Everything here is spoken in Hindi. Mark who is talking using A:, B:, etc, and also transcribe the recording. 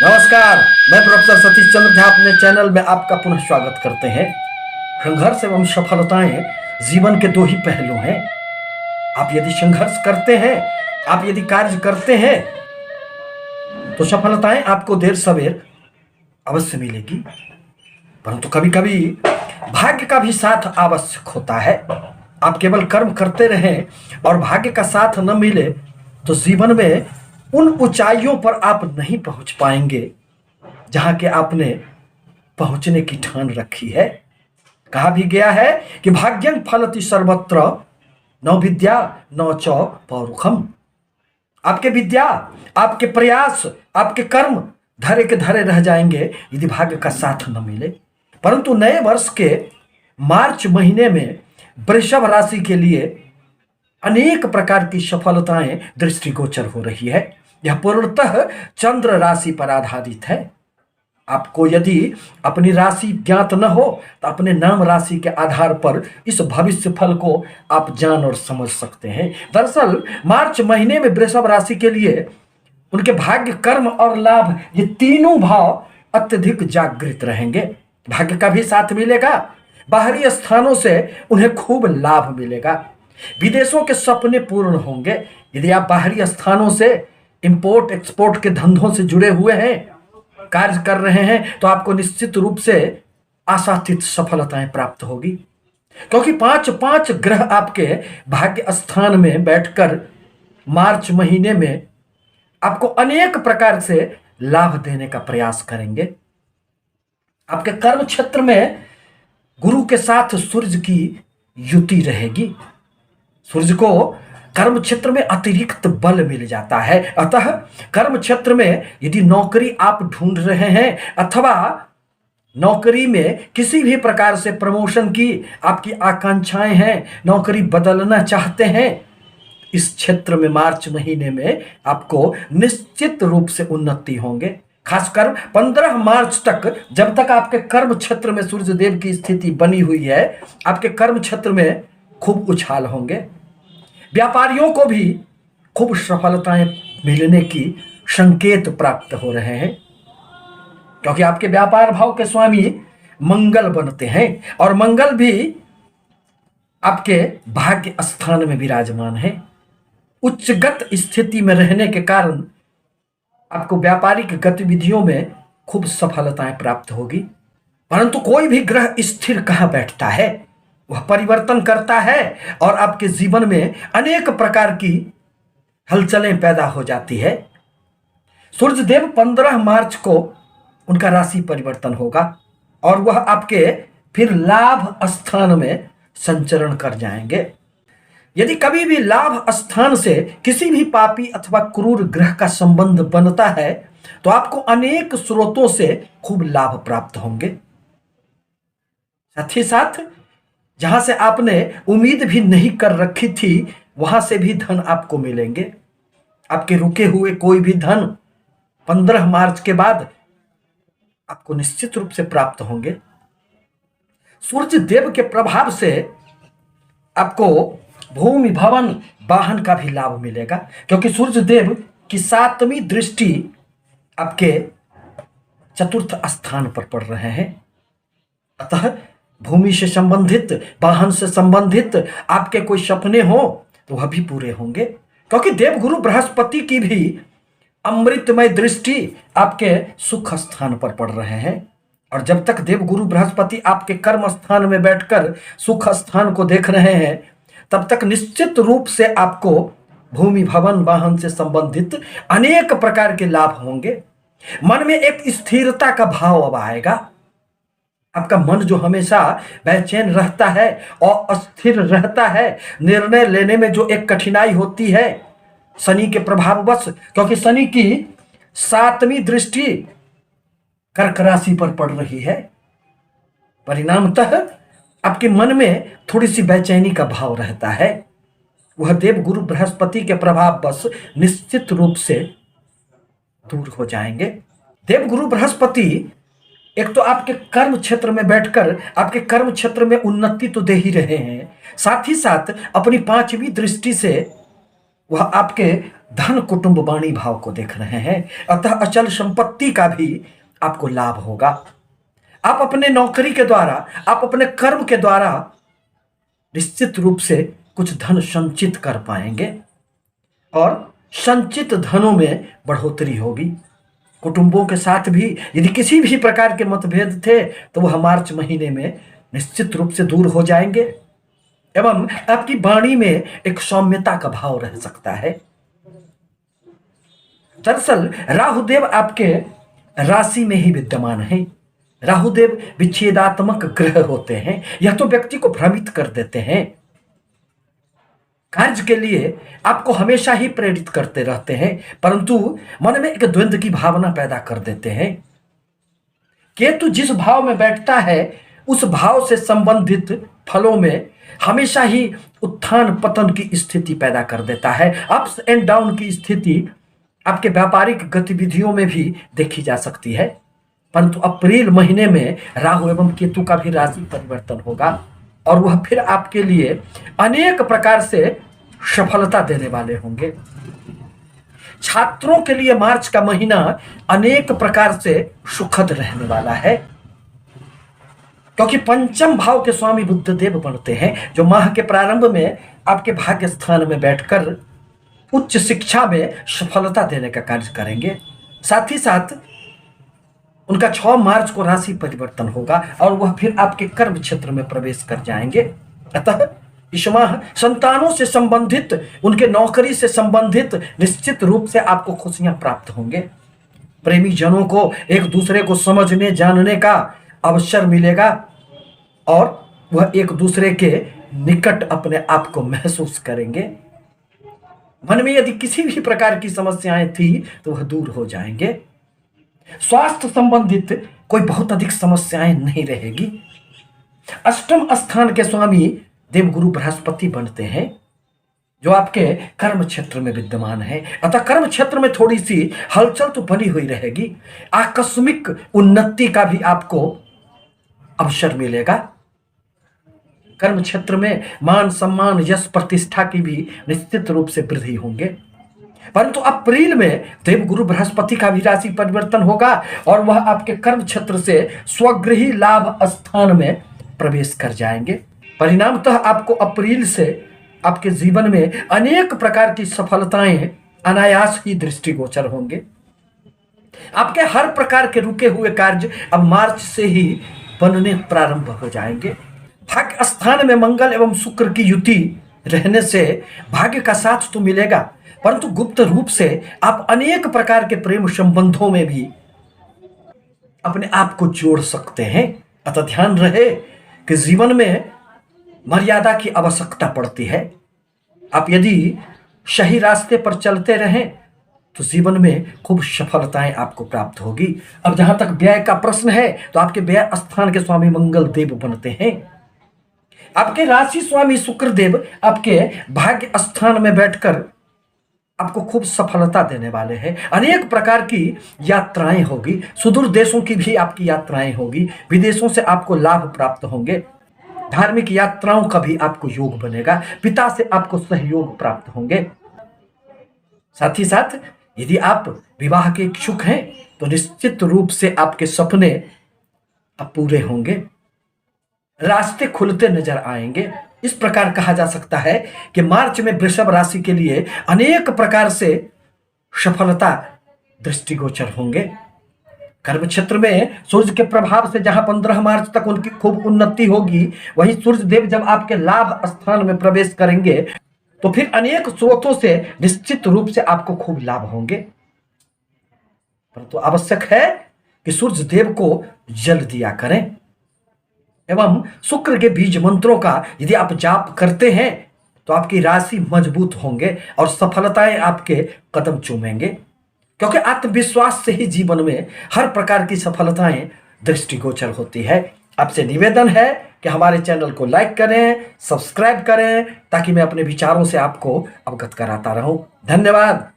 A: नमस्कार। मैं प्रोफेसर सतीश चंद्र झा अपने चैनल में आपका पुनः स्वागत करते हैं। संघर्ष एवं सफलताएं जीवन के दो ही पहलू हैं। आप यदि संघर्ष करते हैं, आप यदि कार्य करते हैं तो सफलताएं आपको देर सवेर अवश्य मिलेगी, परंतु कभी कभी भाग्य का भी साथ आवश्यक होता है। आप केवल कर्म करते रहें और भाग्य का साथ न मिले तो जीवन में उन ऊंचाइयों पर आप नहीं पहुंच पाएंगे जहां के आपने पहुंचने की ठान रखी है। कहा भी गया है कि भाग्यं फलति सर्वत्र न विद्या न च पौरुखम। आपके विद्या, आपके प्रयास, आपके कर्म धरे के धरे रह जाएंगे यदि भाग्य का साथ न मिले। परंतु नए वर्ष के मार्च महीने में वृषभ राशि के लिए अनेक प्रकार की सफलताएं दृष्टिगोचर हो रही है। यह पूर्णतः चंद्र राशि पर आधारित है। आपको यदि अपनी राशि ज्ञात न हो तो अपने नाम राशि के आधार पर इस भविष्य फल को आप जान और समझ सकते हैं। दरअसल मार्च महीने में वृषभ राशि के लिए उनके भाग्य, कर्म और लाभ, ये तीनों भाव अत्यधिक जागृत रहेंगे। भाग्य का भी साथ मिलेगा, बाहरी स्थानों से उन्हें खूब लाभ मिलेगा, विदेशों के सपने पूर्ण होंगे। यदि आप बाहरी स्थानों से इंपोर्ट एक्सपोर्ट के धंधों से जुड़े हुए हैं, कार्य कर रहे हैं, तो आपको निश्चित रूप से आशातीत सफलताएं प्राप्त होगी, क्योंकि पांच पांच ग्रह आपके भाग्य स्थान में बैठकर मार्च महीने में आपको अनेक प्रकार से लाभ देने का प्रयास करेंगे। आपके कर्म क्षेत्र में गुरु के साथ सूर्य की युति रहेगी। सूर्य को कर्म क्षेत्र में अतिरिक्त बल मिल जाता है। अतः कर्म क्षेत्र में यदि नौकरी आप ढूंढ रहे हैं अथवा नौकरी में किसी भी प्रकार से प्रमोशन की आपकी आकांक्षाएं हैं, नौकरी बदलना चाहते हैं, इस क्षेत्र में मार्च महीने में आपको निश्चित रूप से उन्नति होंगे। खासकर 15 मार्च तक, जब तक आपके कर्म क्षेत्र में सूर्य देव की स्थिति बनी हुई है, आपके कर्म क्षेत्र में खूब उछाल होंगे। व्यापारियों को भी खूब सफलताएं मिलने की संकेत प्राप्त हो रहे हैं, क्योंकि आपके व्यापार भाव के स्वामी मंगल बनते हैं और मंगल भी आपके भाग्य स्थान में विराजमान है। उच्चगत स्थिति में रहने के कारण आपको व्यापारिक गतिविधियों में खूब सफलताएं प्राप्त होगी। परंतु कोई भी ग्रह स्थिर कहाँ बैठता है, वह परिवर्तन करता है और आपके जीवन में अनेक प्रकार की हलचलें पैदा हो जाती है। सूर्यदेव 15 मार्च को उनका राशि परिवर्तन होगा और वह आपके फिर लाभ स्थान में संचरण कर जाएंगे। यदि कभी भी लाभ स्थान से किसी भी पापी अथवा क्रूर ग्रह का संबंध बनता है तो आपको अनेक स्रोतों से खूब लाभ प्राप्त होंगे। साथ ही साथ जहां से आपने उम्मीद भी नहीं कर रखी थी, वहां से भी धन आपको मिलेंगे। आपके रुके हुए कोई भी धन 15 मार्च के बाद आपको निश्चित रूप से प्राप्त होंगे। सूर्य देव के प्रभाव से आपको भूमि, भवन, वाहन का भी लाभ मिलेगा, क्योंकि सूर्य देव की 7वीं दृष्टि आपके चतुर्थ स्थान पर पड़ रहे हैं। अतः भूमि से संबंधित, वाहन से संबंधित आपके कोई सपने हो तो वह भी पूरे होंगे, क्योंकि देवगुरु बृहस्पति की भी अमृतमय दृष्टि आपके सुख स्थान पर पड़ रहे हैं। और जब तक देवगुरु बृहस्पति आपके कर्म स्थान में बैठकर सुख स्थान को देख रहे हैं, तब तक निश्चित रूप से आपको भूमि, भवन, वाहन से संबंधित अनेक प्रकार के लाभ होंगे। मन में एक स्थिरता का भाव अब आएगा। आपका मन जो हमेशा बेचैन रहता है और अस्थिर रहता है, निर्णय लेने में जो एक कठिनाई होती है शनि के प्रभाववश, क्योंकि शनि की 7वीं दृष्टि कर्क राशि पर पड़ रही है, परिणामतः आपके मन में थोड़ी सी बेचैनी का भाव रहता है। वह देव गुरु बृहस्पति के प्रभाववश निश्चित रूप से दूर हो जाएंगे। देवगुरु बृहस्पति एक तो आपके कर्म क्षेत्र में बैठकर आपके कर्म क्षेत्र में उन्नति तो दे ही रहे हैं, साथ ही साथ अपनी 5वीं दृष्टि से वह आपके धन कुटुंब वाणी भाव को देख रहे हैं, अतः अचल संपत्ति का भी आपको लाभ होगा। आप अपने नौकरी के द्वारा, आप अपने कर्म के द्वारा निश्चित रूप से कुछ धन संचित कर पाएंगे और संचित धनों में बढ़ोतरी होगी। कुटुंबों के साथ भी यदि किसी भी प्रकार के मतभेद थे तो वह मार्च महीने में निश्चित रूप से दूर हो जाएंगे एवं आपकी वाणी में एक सौम्यता का भाव रह सकता है। दरअसल राहुदेव आपके राशि में ही विद्यमान है। राहुदेव विच्छेदात्मक ग्रह होते हैं। यह तो व्यक्ति को भ्रमित कर देते हैं, कार्य के लिए आपको हमेशा ही प्रेरित करते रहते हैं, परंतु मन में एक द्वंद्व की भावना पैदा कर देते हैं। केतु जिस भाव में बैठता है उस भाव से संबंधित फलों में हमेशा ही उत्थान पतन की स्थिति पैदा कर देता है। अप्स एंड डाउन की स्थिति आपके व्यापारिक गतिविधियों में भी देखी जा सकती है, परंतु अप्रैल महीने में राहु एवं केतु का भी राशि परिवर्तन होगा और वह फिर आपके लिए अनेक प्रकार से सफलता देने वाले होंगे। छात्रों के लिए मार्च का महीना अनेक प्रकार से सुखद रहने वाला है, क्योंकि पंचम भाव के स्वामी बुधदेव बनते हैं, जो माह के प्रारंभ में आपके भाग्य स्थान में बैठकर उच्च शिक्षा में सफलता देने का कार्य करेंगे। साथ ही साथ उनका 6 मार्च को राशि परिवर्तन होगा और वह फिर आपके कर्म क्षेत्र में प्रवेश कर जाएंगे। अतः इस माह संतानों से संबंधित, उनके नौकरी से संबंधित निश्चित रूप से आपको खुशियां प्राप्त होंगे। प्रेमी जनों को एक दूसरे को समझने जानने का अवसर मिलेगा और वह एक दूसरे के निकट अपने आप को महसूस करेंगे। मन में यदि किसी भी प्रकार की समस्याएं थी तो वह दूर हो जाएंगे। स्वास्थ्य संबंधित कोई बहुत अधिक समस्याएं नहीं रहेगी। अष्टम स्थान के स्वामी देवगुरु बृहस्पति बनते हैं, जो आपके कर्म क्षेत्र में विद्यमान है। अतः कर्म क्षेत्र में थोड़ी सी हलचल तो बनी हुई रहेगी। आकस्मिक उन्नति का भी आपको अवसर मिलेगा। कर्म क्षेत्र में मान सम्मान यश प्रतिष्ठा की भी निश्चित रूप से वृद्धि होंगे। परंतु अप्रैल में देवगुरु बृहस्पति का भी राशि परिवर्तन होगा और वह आपके कर्म क्षेत्र से स्वगृही लाभ स्थान में प्रवेश कर जाएंगे। परिणामतः आपको अप्रैल से आपके जीवन में अनेक प्रकार की सफलताएं अनायास ही दृष्टिगोचर होंगे। आपके हर प्रकार के रुके हुए कार्य अब मार्च से ही बनने प्रारंभ हो जाएंगे। भाग्य स्थान में मंगल एवं शुक्र की युति रहने से भाग्य का साथ तो मिलेगा, परंतु गुप्त रूप से आप अनेक प्रकार के प्रेम संबंधों में भी अपने आप को जोड़ सकते हैं। अतः ध्यान रहे कि जीवन में मर्यादा की आवश्यकता पड़ती है। आप यदि सही रास्ते पर चलते रहें तो जीवन में खूब सफलताएं आपको प्राप्त होगी। अब जहां तक व्यय का प्रश्न है तो आपके व्यय स्थान के स्वामी मंगल देव बनते हैं। आपके राशि स्वामी शुक्र देव आपके भाग्य स्थान में बैठकर आपको खूब सफलता देने वाले हैं। अनेक प्रकार की यात्राएं होगी, सुदूर देशों की भी आपकी यात्राएं होगी, विदेशों से आपको लाभ प्राप्त होंगे। धार्मिक यात्राओं का भी आपको योग बनेगा, पिता से आपको सहयोग प्राप्त होंगे। साथ ही साथ यदि आप विवाह के इच्छुक हैं तो निश्चित रूप से आपके सपने अब पूरे होंगे, रास्ते खुलते नजर आएंगे। इस प्रकार कहा जा सकता है कि मार्च में वृषभ राशि के लिए अनेक प्रकार से सफलता दृष्टिगोचर होंगे। कर्म क्षेत्र में सूर्य के प्रभाव से जहां 15 मार्च तक उनकी खूब उन्नति होगी, वहीं सूर्य देव जब आपके लाभ स्थान में प्रवेश करेंगे तो फिर अनेक स्रोतों से निश्चित रूप से आपको खूब लाभ होंगे। परंतु आवश्यक है कि सूर्य देव को जल दिया करें एवं शुक्र के बीज मंत्रों का यदि आप जाप करते हैं तो आपकी राशि मजबूत होंगे और सफलताएं आपके कदम चूमेंगे, क्योंकि आत्मविश्वास से ही जीवन में हर प्रकार की सफलताएं दृष्टिगोचर होती है। आपसे निवेदन है कि हमारे चैनल को लाइक करें, सब्सक्राइब करें, ताकि मैं अपने विचारों से आपको अवगत कराता रहूं। धन्यवाद।